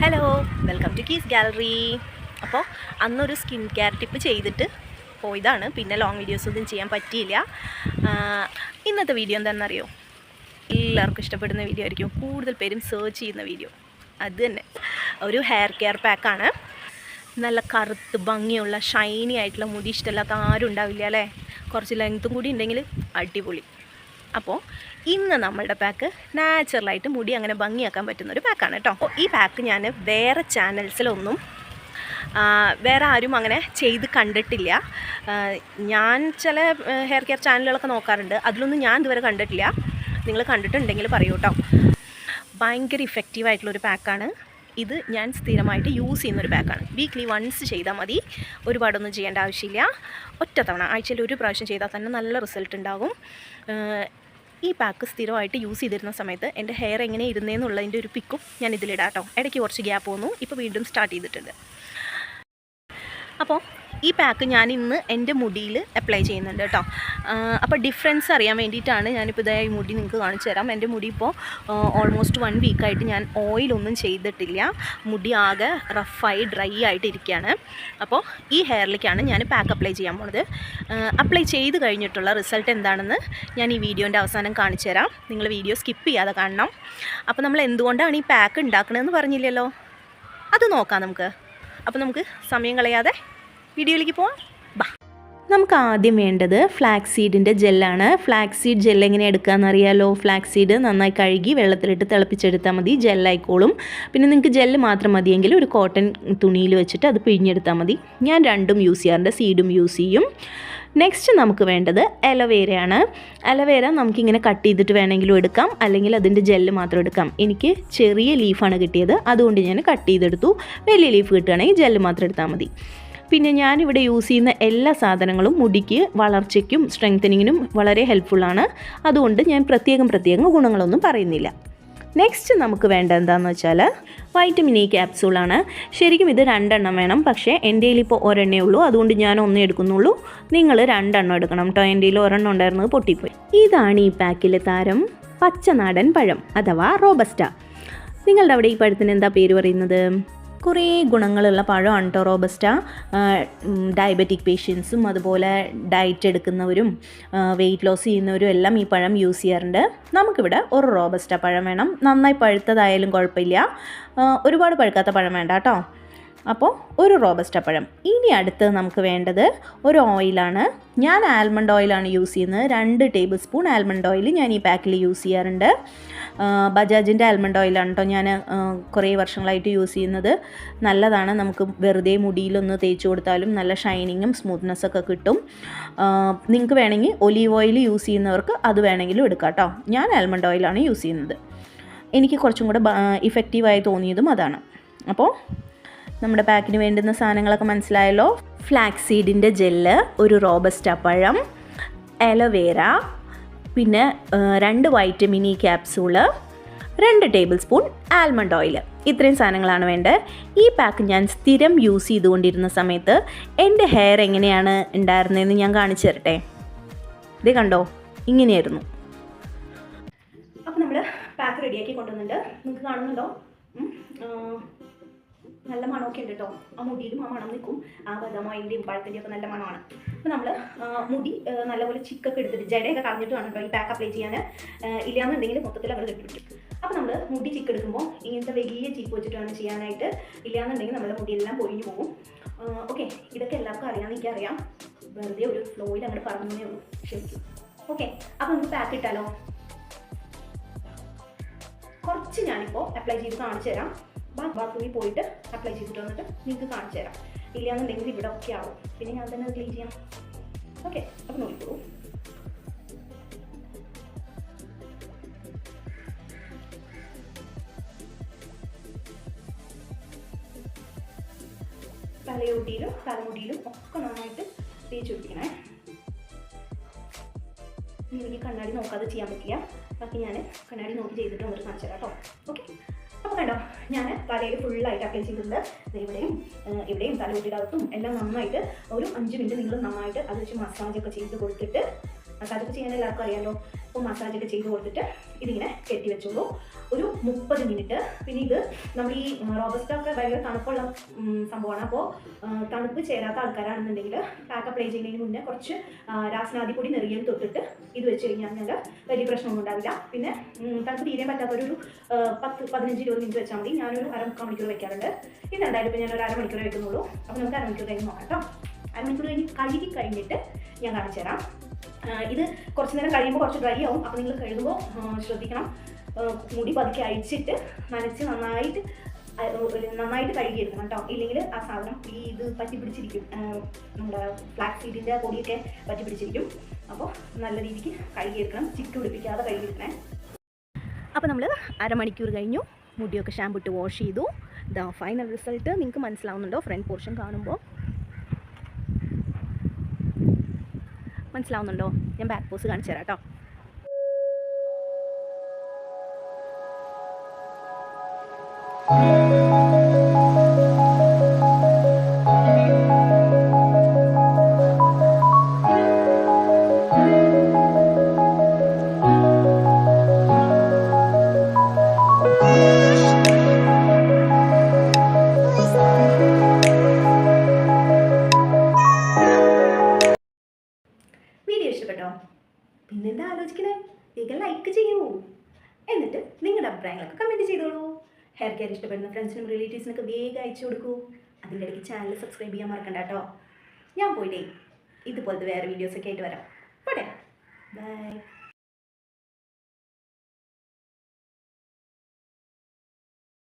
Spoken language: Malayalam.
Hello, welcome to keys gallery. അപ്പോൾ അന്നൊരു സ്കിൻ കെയർ ടിപ്പ് ചെയ്തിട്ട് പോയതാണ്. പിന്നെ ലോങ് വീഡിയോസൊന്നും ചെയ്യാൻ പറ്റിയില്ല. ഇന്നത്തെ വീഡിയോ എന്താണെന്നറിയോ? എല്ലാവർക്കും ഇഷ്ടപ്പെടുന്ന വീഡിയോ ആയിരിക്കും. കൂടുതൽ പേരും സെർച്ച് ചെയ്യുന്ന വീഡിയോ അത് തന്നെ. ഒരു ഹെയർ കെയർ പാക്കാണ്. നല്ല കറുത്ത് ഭംഗിയുള്ള ഷൈനി ആയിട്ടുള്ള മുടി ഇഷ്ടമില്ലാത്ത ആരും ഉണ്ടാവില്ല അല്ലേ? കുറച്ച് ലെങ്ത്തും കൂടി ഉണ്ടെങ്കിൽ അടിപൊളി. അപ്പോൾ ഇന്ന് നമ്മളുടെ പാക്ക് നാച്ചുറലായിട്ട് മുടി അങ്ങനെ ഭംഗിയാക്കാൻ പറ്റുന്നൊരു പാക്കാണ് കേട്ടോ. അപ്പോൾ ഈ പാക്ക് ഞാൻ വേറെ ചാനൽസിലൊന്നും വേറെ ആരും അങ്ങനെ ചെയ്ത് കണ്ടിട്ടില്ല. ഞാൻ ചില ഹെയർ കെയർ ചാനലുകളൊക്കെ നോക്കാറുണ്ട്, അതിലൊന്നും ഞാൻ ഇതുവരെ കണ്ടിട്ടില്ല. നിങ്ങൾ കണ്ടിട്ടുണ്ടെങ്കിൽ പറയൂ കേട്ടോ. ഭയങ്കര ഇഫക്റ്റീവായിട്ടുള്ളൊരു പാക്കാണ് ഇത്. ഞാൻ സ്ഥിരമായിട്ട് യൂസ് ചെയ്യുന്നൊരു പാക്കാണ്. വീക്ക്ലി വൺസ് ചെയ്താൽ മതി, ഒരുപാടൊന്നും ചെയ്യേണ്ട ആവശ്യമില്ല. ഒറ്റ തവണ ആഴ്ചയിൽ ഒരു പ്രാവശ്യം ചെയ്താൽ തന്നെ നല്ല റിസൾട്ട് ഉണ്ടാകും. ഈ പാക്ക് സ്ഥിരമായിട്ട് യൂസ് ചെയ്തിരുന്ന സമയത്ത് എൻ്റെ ഹെയർ എങ്ങനെ ഇരുന്നേന്നുള്ളതിൻ്റെ ഒരു പിക്കും ഞാൻ ഇതിലിടാം കേട്ടോ. ഇടയ്ക്ക് കുറച്ച് ഗ്യാപ്പ് വന്നു, ഇപ്പോൾ വീണ്ടും സ്റ്റാർട്ട് ചെയ്തിട്ടുണ്ട്. അപ്പോൾ ഈ പാക്ക് ഞാൻ ഇന്ന് എൻ്റെ മുടിയിൽ അപ്ലൈ ചെയ്യുന്നുണ്ട് കേട്ടോ. അപ്പോൾ ഡിഫറൻസ് അറിയാൻ വേണ്ടിയിട്ടാണ് ഞാനിപ്പോൾ ഇതായി ഈ മുടി നിങ്ങൾക്ക് കാണിച്ചു തരാം. എൻ്റെ മുടി ഇപ്പോൾ ഓൾമോസ്റ്റ് 1 വീക്കായിട്ട് ഞാൻ ഓയിലൊന്നും ചെയ്തിട്ടില്ല. മുടി ആകെ റഫായി ഡ്രൈ ആയിട്ട് ഇരിക്കുകയാണ്. അപ്പോൾ ഈ ഹെയറിലേക്കാണ് ഞാൻ പാക്ക് അപ്ലൈ ചെയ്യാൻ പോകുന്നത്. അപ്ലൈ ചെയ്ത് കഴിഞ്ഞിട്ടുള്ള റിസൾട്ട് എന്താണെന്ന് ഞാൻ ഈ വീഡിയോൻ്റെ അവസാനം കാണിച്ചു തരാം. നിങ്ങൾ വീഡിയോ സ്കിപ്പ് ചെയ്യാതെ കാണണം. അപ്പോൾ നമ്മൾ എന്തുകൊണ്ടാണ് ഈ പാക്ക് ഉണ്ടാക്കണമെന്ന് പറഞ്ഞില്ലല്ലോ, അത് നോക്കാം നമുക്ക്. അപ്പോൾ നമുക്ക് സമയം കളയാതെ വീഡിയോയിലേക്ക് പോവാം. നമുക്ക് ആദ്യം വേണ്ടത് ഫ്ലാക്സ് സീഡിൻ്റെ ജെല്ലാണ്. ഫ്ലാക്സ് സീഡ് ജെൽ എങ്ങനെ എടുക്കാമെന്ന് അറിയാമല്ലോ. ഫ്ലാക്സ് സീഡ് നന്നായി കഴുകി വെള്ളത്തിലിട്ട് തിളപ്പിച്ചെടുത്താൽ മതി, ജെല്ലായിക്കോളും. പിന്നെ നിങ്ങൾക്ക് ജെല്ല് മാത്രം മതിയെങ്കിൽ ഒരു കോട്ടൺ തുണിയിൽ വെച്ചിട്ട് അത് പിഴിഞ്ഞെടുത്താൽ മതി. ഞാൻ രണ്ടും യൂസ് ചെയ്യാറുണ്ട്, സീഡും യൂസ് ചെയ്യും. നെക്സ്റ്റ് നമുക്ക് വേണ്ടത് അലോവേരയാണ്. അലോവേര നമുക്കിങ്ങനെ കട്ട് ചെയ്തിട്ട് വേണമെങ്കിലും എടുക്കാം, അല്ലെങ്കിൽ അതിൻ്റെ ജെല്ല് മാത്രം എടുക്കാം. എനിക്ക് ചെറിയ ലീഫാണ് കിട്ടിയത്, അതുകൊണ്ട് ഞാൻ കട്ട് ചെയ്തെടുത്തു. വലിയ ലീഫ് കിട്ടുകയാണെങ്കിൽ ജെല്ല് മാത്രം എടുത്താൽ മതി. പിന്നെ ഞാനിവിടെ യൂസ് ചെയ്യുന്ന എല്ലാ സാധനങ്ങളും മുടിക്ക് വളർച്ചയ്ക്കും സ്ട്രെങ്തനിങ്ങിനും വളരെ ഹെൽപ്ഫുള്ളാണ്. അതുകൊണ്ട് ഞാൻ പ്രത്യേകം ഗുണങ്ങളൊന്നും പറയുന്നില്ല. നെക്സ്റ്റ് നമുക്ക് വേണ്ട എന്താണെന്ന് വെച്ചാൽ വൈറ്റമിൻ ഇ ക്യാപ്സൂളാണ്. ശരിക്കും ഇത് 2 എണ്ണം വേണം, പക്ഷേ എൻ്റെ കയ്യിൽ ഇപ്പോൾ ഒരെണ്ണേ ഉള്ളൂ, അതുകൊണ്ട് ഞാൻ 1 എടുക്കുന്നുള്ളൂ. നിങ്ങൾ 2 എണ്ണം എടുക്കണം കേട്ടോ. എൻ്റെ കയ്യിൽ 1 ഉണ്ടായിരുന്നത് പൊട്ടിപ്പോയി. ഇതാണ് ഈ പാക്കിലെ താരം, പച്ചനാടൻ പഴം അഥവാ റോബസ്റ്റ. നിങ്ങളുടെ അവിടെ ഈ പഴത്തിന് എന്താ പേര് പറയുന്നത്? കുറേ ഗുണങ്ങളുള്ള പഴമാണ് കേട്ടോ റോബസ്റ്റ. ഡയബറ്റിക് പേഷ്യൻസും അതുപോലെ ഡയറ്റ് എടുക്കുന്നവരും വെയിറ്റ് ലോസ് ചെയ്യുന്നവരും എല്ലാം ഈ പഴം യൂസ് ചെയ്യാറുണ്ട്. നമുക്കിവിടെ ഒരു റോബസ്റ്റ പഴം വേണം. നന്നായി പഴുത്തതായാലും കുഴപ്പമില്ല, ഒരുപാട് പഴുക്കാത്ത പഴം വേണ്ട കേട്ടോ. അപ്പോൾ ഒരു റോബസ്റ്റ പഴം. ഇനി അടുത്ത് നമുക്ക് വേണ്ടത് ഒരു ഓയിലാണ്. ഞാൻ ആൽമണ്ട് ഓയിലാണ് യൂസ് ചെയ്യുന്നത്. 2 ടേബിൾ സ്പൂൺ ആൽമണ്ട് ഓയിൽ ഞാൻ ഈ പാക്കിൽ യൂസ് ചെയ്യാറുണ്ട്. ബജാജിൻ്റെ ആൽമണ്ട് ഓയിലാണ് കേട്ടോ ഞാൻ കുറേ വർഷങ്ങളായിട്ട് യൂസ് ചെയ്യുന്നത്. നല്ലതാണ്, നമുക്ക് വെറുതെ മുടിയിലൊന്ന് തേച്ച് കൊടുത്താലും നല്ല ഷൈനിങ്ങും സ്മൂത്ത്നെസ്സൊക്കെ കിട്ടും. നിങ്ങൾക്ക് വേണമെങ്കിൽ ഒലീവ് ഓയിൽ യൂസ് ചെയ്യുന്നവർക്ക് അത് വേണമെങ്കിലും എടുക്കാം കേട്ടോ. ഞാൻ ആൽമണ്ട് ഓയിലാണ് യൂസ് ചെയ്യുന്നത്. എനിക്ക് കുറച്ചും കൂടെ ഇഫക്റ്റീവായി തോന്നിയതും അതാണ്. അപ്പോൾ നമ്മുടെ പാക്കിന് വേണ്ടുന്ന സാധനങ്ങളൊക്കെ മനസ്സിലായല്ലോ. ഫ്ലാക്സ് സീഡിൻ്റെ ജെല്ല്, ഒരു റോബസ്റ്റ പഴം, അലോവേര, പിന്നെ 2 vitamin E capsule, 2 table spoon almond oil. ഇത്രയും സാധനങ്ങളാണ് വേണ്ടത്. ഈ പാക്ക് ഞാൻ സ്ഥിരം യൂസ് ചെയ്തുകൊണ്ടിരുന്ന സമയത്ത് എൻ്റെ ഹെയർ എങ്ങനെയാണ് ഉണ്ടായിരുന്നതെന്ന് ഞാൻ കാണിച്ചു തരട്ടെ. ഇത് കണ്ടോ, ഇങ്ങനെയായിരുന്നു. അപ്പോൾ നമ്മൾ പാക്ക് റെഡിയാക്കി കൊണ്ടുവന്നിട്ടുണ്ട്. നിങ്ങൾക്ക് കാണുന്നുണ്ടോ? നല്ല മണമൊക്കെ ഉണ്ട് കേട്ടോ. ആ മുടിയിലും ആ മണം നിൽക്കും. ആ ബദാമോയിൻ്റെയും പഴത്തിൻ്റെയും ഒക്കെ നല്ല മണമാണ്. അപ്പോൾ നമ്മൾ മുടി നല്ലപോലെ ചിക്കൊക്കെ എടുത്തിട്ട് ജടയൊക്കെ കളഞ്ഞിട്ട് വേണം കേട്ടോ ഈ പാക്ക് അപ്ലൈ ചെയ്യാൻ. ഇല്ലയെന്നുണ്ടെങ്കിൽ മൊത്തത്തിൽ അവർ കെട്ടിപ്പിടിക്കും. അപ്പോൾ നമ്മൾ മുടി ചിക്ക് എടുക്കുമ്പോൾ ഇങ്ങനത്തെ വലിയ ചിക്ക് വെച്ചിട്ട് വേണം ചെയ്യാനായിട്ട്. ഇല്ലയെന്നുണ്ടെങ്കിൽ നമ്മുടെ മുടിയെല്ലാം പൊഴിഞ്ഞു പോകും. ഓക്കെ, ഇതൊക്കെ എല്ലാവർക്കും അറിയാമെന്ന് എനിക്കറിയാം. വെറുതെ ഒരു ഫ്ലോയിൽ അങ്ങനെ പറഞ്ഞേ ഉള്ളൂ, ശരിക്കും. ഓക്കെ, അപ്പോൾ നമുക്ക് പാക്ക് ഇട്ടാലോ? കുറച്ച് ഞാനിപ്പോൾ അപ്ലൈ ചെയ്ത് കാണിച്ചു തരാം. ബാത്റൂമിൽ പോയിട്ട് അപ്ലൈ ചെയ്തിട്ട് വന്നിട്ട് നിങ്ങൾക്ക് കാണിച്ചു തരാം. ഇല്ലയെന്നുണ്ടെങ്കിൽ ഇവിടെ ഒക്കെ ആവും, പിന്നെ ഞാൻ തന്നെ അത് ക്ലീൻ ചെയ്യാം. ഓക്കെ, അപ്പോൾ നോക്കിക്കോളൂ. തലയൊട്ടിയിലും തലമുടിയിലും ഒക്കെ നന്നായിട്ട് തേച്ച് പിടിപ്പിക്കണേ. എനിക്ക് കണ്ണാടി നോക്കാതെ ചെയ്യാൻ പറ്റില്ല, ബാക്കി ഞാൻ കണ്ണാടി നോക്കി ചെയ്തിട്ട് വന്നിട്ട് കാണിച്ചു തരാം കേട്ടോ. ഓക്കെ, അപ്പോൾ കണ്ടോ, ഞാൻ തലയിൽ ഫുള്ളായിട്ട് അപ്ലൈ ചെയ്തിട്ടുണ്ട്. ഇവിടെയും തലമുടിയുടെ അകത്തും എല്ലാം നന്നായിട്ട് ഒരു 5 മിനിറ്റ് നിങ്ങൾ നന്നായിട്ട് അത് വെച്ച് മസാജൊക്കെ ചെയ്ത് കൊടുത്തിട്ട് മസാജൊക്കെ ചെയ്യാൻ എല്ലാവർക്കും അറിയാമല്ലോ. അപ്പോൾ മസാജൊക്കെ ചെയ്ത് കൊടുത്തിട്ട് ഇതിങ്ങനെ കെട്ടി വെച്ചോളൂ ഒരു 30 മിനിറ്റ്. പിന്നെ ഇത് നമ്മൾ ഈ റോബസ്റ്റ ഒക്കെ ഭയങ്കര തണുപ്പുള്ള സംഭവമാണ്. അപ്പോൾ തണുപ്പ് ചേരാത്ത ആൾക്കാരാണെന്നുണ്ടെങ്കിൽ പാക്ക് അപ്ലൈ ചെയ്യുന്നതിന് മുന്നേ കുറച്ച് രാസനാദിപ്പൊടി നെറിയും തൊട്ടിട്ട് ഇത് വെച്ച് കഴിഞ്ഞാൽ വലിയ പ്രശ്നമൊന്നും ഉണ്ടാവില്ല. പിന്നെ തണുപ്പ് തീരെ പറ്റാത്തൊരു 10-15-20 മിനിറ്റ് വെച്ചാൽ മതി. ഞാനൊരു 1/4 മണിക്കൂർ വെക്കാറുണ്ട്. ഇത് എന്തായാലും ഇപ്പോൾ ഞാനൊരു 1/2 മണിക്കൂർ വെക്കുന്നുള്ളൂ. അപ്പോൾ നമുക്ക് 1/2 മണിക്കൂർ കഴിഞ്ഞ് നോക്കാം കേട്ടോ. 1/2 മണിക്കൂർ കഴുകി കഴിഞ്ഞിട്ട് ഞാൻ കാണിച്ചു തരാം. ഇത് കുറച്ച് നേരം കഴിയുമ്പോൾ കുറച്ച് ഡ്രൈ ആവും. അപ്പോൾ നിങ്ങൾ കഴുകുമ്പോൾ ശ്രദ്ധിക്കണം, മുടി പതുക്കെ അഴിച്ചിട്ട് നനച്ച് നന്നായിട്ട് കഴുകിയെടുക്കണം കേട്ടോ. ഇല്ലെങ്കിൽ ആ സാധനം ഇത് പറ്റി പിടിച്ചിരിക്കും, നമ്മുടെ ഫ്ലാക്സ് സീഡിൻ്റെ പൊടിയൊക്കെ പറ്റി പിടിച്ചിരിക്കും. അപ്പോൾ നല്ല രീതിക്ക് കഴുകിയെടുക്കണം, ചിക്ക് പിടിപ്പിക്കാതെ കഴുകിയെടുക്കണേ. അപ്പോൾ നമ്മൾ 1/2 മണിക്കൂർ കഴിഞ്ഞു, മുടിയൊക്കെ ഷാമ്പു ഇട്ട് വാഷ് ചെയ്തു. ഇതാ ഫൈനൽ റിസൾട്ട് നിങ്ങൾക്ക് മനസ്സിലാവുന്നുണ്ടോ? ഫ്രണ്ട് പോർഷൻ കാണുമ്പോൾ മനസ്സിലാവുന്നുണ്ടോ? ഞാൻ ബാക്ക് പോസ് കാണിച്ചു തരാം കേട്ടോ. വീഡിയോ ഇഷ്ടപ്പെട്ടോ? പിന്നെന്താ ആലോചിക്കണേ? വേഗം ലൈക്ക് ചെയ്യൂ. എന്നിട്ട് നിങ്ങളുടെ അഭിപ്രായങ്ങളൊക്കെ കമൻറ്റ് ചെയ്തോളൂ. ഹെയർ കെയർ ഇഷ്ടപ്പെടുന്ന ഫ്രണ്ട്സിനും റിലേറ്റീവ്സിനൊക്കെ വേഗം അയച്ചു കൊടുക്കൂ. അതിൻ്റെ ഇടയ്ക്ക് ചാനൽ സബ്സ്ക്രൈബ് ചെയ്യാൻ മറക്കണ്ട കേട്ടോ. ഞാൻ പോയിട്ടേ ഇതുപോലത്തെ വേറെ വീഡിയോസൊക്കെ ആയിട്ട് വരാം. പോട്ടെ, ബൈ.